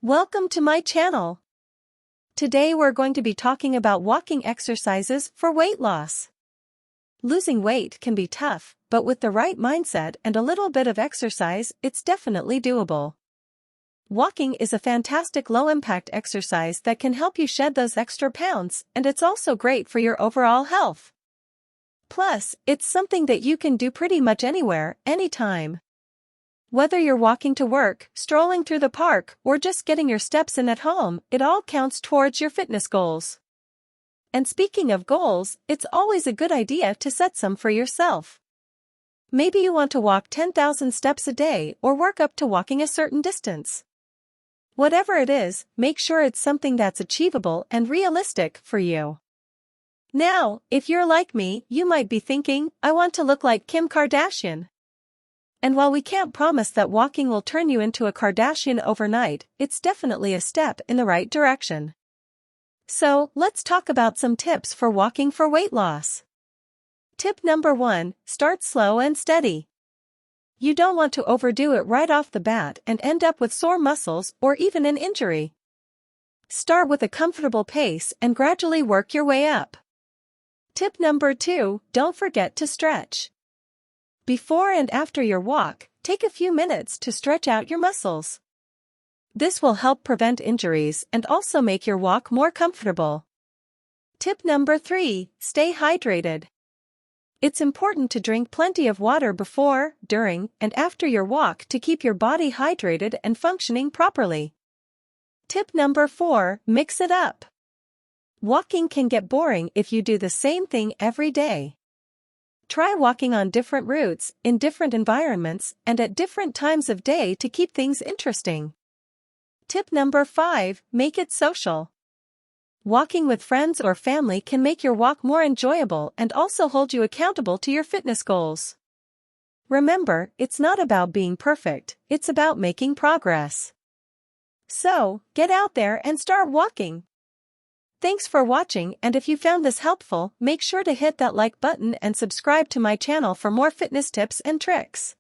Welcome to my channel. Today we're going to be talking about walking exercises for weight loss. Losing weight can be tough, but with the right mindset and a little bit of exercise, it's definitely doable. Walking is a fantastic low-impact exercise that can help you shed those extra pounds, and it's also great for your overall health. Plus, it's something that you can do pretty much anywhere, anytime. Whether you're walking to work, strolling through the park, or just getting your steps in at home, it all counts towards your fitness goals. And speaking of goals, it's always a good idea to set some for yourself. Maybe you want to walk 10,000 steps a day or work up to walking a certain distance. Whatever it is, make sure it's something that's achievable and realistic for you. Now, if you're like me, you might be thinking, I want to look like Kim Kardashian. And while we can't promise that walking will turn you into a Kardashian overnight, it's definitely a step in the right direction. So, let's talk about some tips for walking for weight loss. Tip number 1, start slow and steady. You don't want to overdo it right off the bat and end up with sore muscles or even an injury. Start with a comfortable pace and gradually work your way up. Tip number 2, don't forget to stretch. Before and after your walk, take a few minutes to stretch out your muscles. This will help prevent injuries and also make your walk more comfortable. Tip number 3, stay hydrated. It's important to drink plenty of water before, during, and after your walk to keep your body hydrated and functioning properly. Tip number 4, mix it up. Walking can get boring if you do the same thing every day. Try walking on different routes, in different environments, and at different times of day to keep things interesting. Tip number 5, make it social. Walking with friends or family can make your walk more enjoyable and also hold you accountable to your fitness goals. Remember, it's not about being perfect, it's about making progress. So, get out there and start walking. Thanks for watching, and if you found this helpful, make sure to hit that like button and subscribe to my channel for more fitness tips and tricks.